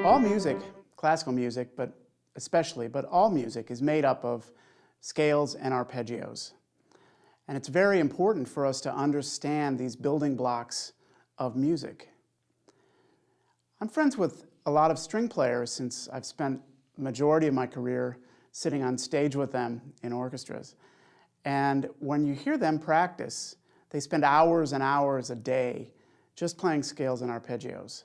All music, classical music, but all music is made up of scales and arpeggios. And it's very important for us to understand these building blocks of music. I'm friends with a lot of string players since I've spent the majority of my career sitting on stage with them in orchestras. And when you hear them practice, they spend hours and hours a day just playing scales and arpeggios.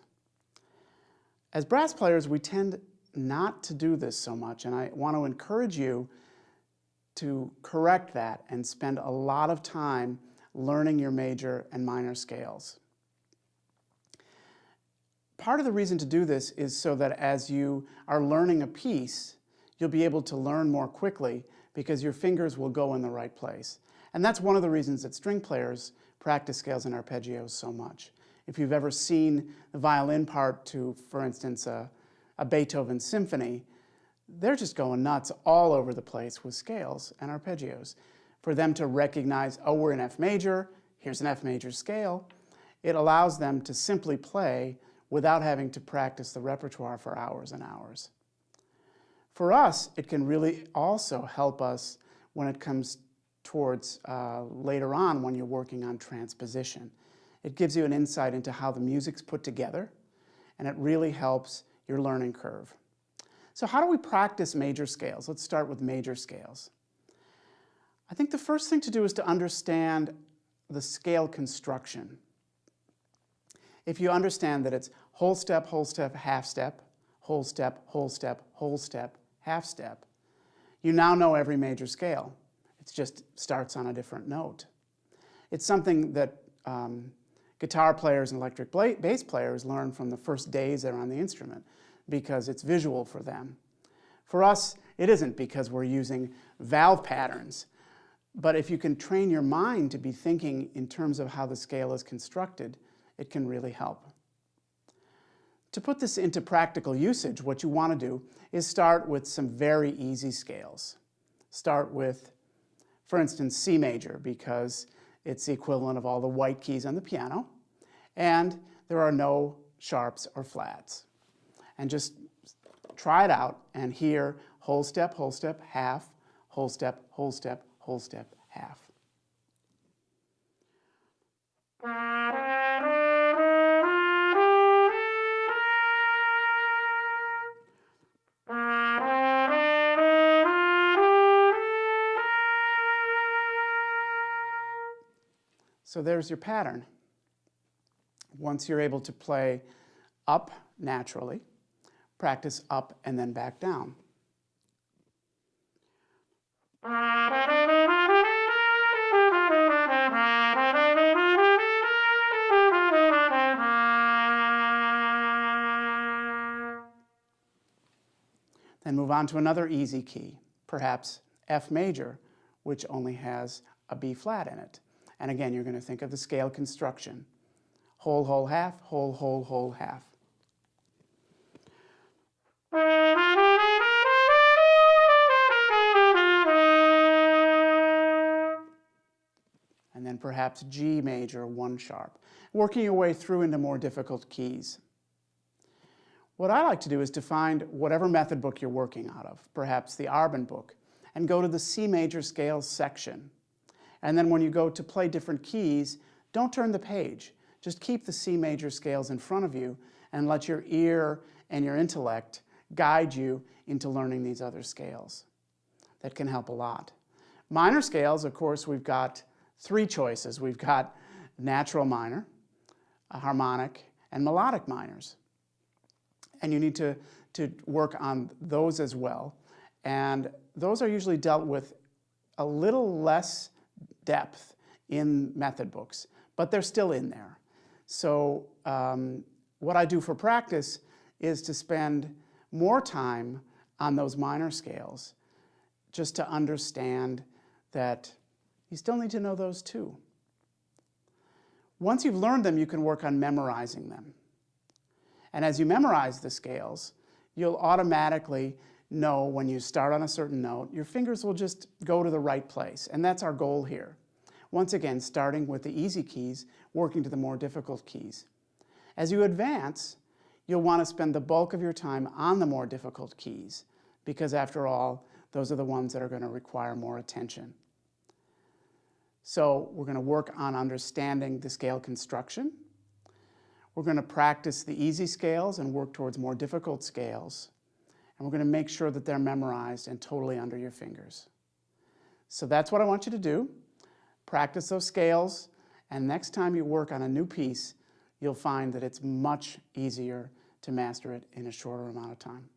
As brass players, we tend not to do this so much, and I want to encourage you to correct that and spend a lot of time learning your major and minor scales. Part of the reason to do this is so that as you are learning a piece, you'll be able to learn more quickly because your fingers will go in the right place. And that's one of the reasons that string players practice scales and arpeggios so much. If you've ever seen the violin part to, for instance, a Beethoven symphony, they're just going nuts all over the place with scales and arpeggios. For them to recognize, oh, we're in F major, here's an F major scale, it allows them to simply play without having to practice the repertoire for hours and hours. For us, it can really also help us when it comes towards later on when you're working on transposition. It gives you an insight into how the music's put together, and it really helps your learning curve. So how do we practice major scales? Let's start with major scales. I think the first thing to do is to understand the scale construction. If you understand that it's whole step, half step, whole step, whole step, whole step, half step, you now know every major scale. It just starts on a different note. It's something that guitar players and electric bass players learn from the first days they're on the instrument because it's visual for them. For us, it isn't because we're using valve patterns. But if you can train your mind to be thinking in terms of how the scale is constructed, it can really help. To put this into practical usage, what you want to do is start with some very easy scales. Start with, for instance, C major, because it's the equivalent of all the white keys on the piano, and there are no sharps or flats. And just try it out and hear whole step, half, whole step, whole step, whole step, half. So there's your pattern. Once you're able to play up naturally, practice up and then back down. Then move on to another easy key, perhaps F major, which only has a B flat in it. And again, you're going to think of the scale construction. Whole, whole, half, whole, whole, whole, half. And then perhaps G major, 1 sharp, working your way through into more difficult keys. What I like to do is to find whatever method book you're working out of, perhaps the Arbin book, and go to the C major scales section. And then when you go to play different keys, don't turn the page. Just keep the C major scales in front of you and let your ear and your intellect guide you into learning these other scales. That can help a lot. Minor scales, of course, we've got 3 choices. We've got natural minor, a harmonic, and melodic minors. And you need to work on those as well. And those are usually dealt with a little less depth in method books, but they're still in there. So what I do for practice is to spend more time on those minor scales just to understand that you still need to know those too. Once you've learned them, you can work on memorizing them. And as you memorize the scales, you'll automatically know when you start on a certain note, your fingers will just go to the right place. And that's our goal here. Once again, starting with the easy keys, working to the more difficult keys. As you advance, you'll want to spend the bulk of your time on the more difficult keys, because after all, those are the ones that are going to require more attention. So we're going to work on understanding the scale construction. We're going to practice the easy scales and work towards more difficult scales. And we're going to make sure that they're memorized and totally under your fingers. So that's what I want you to do. Practice those scales, and next time you work on a new piece, you'll find that it's much easier to master it in a shorter amount of time.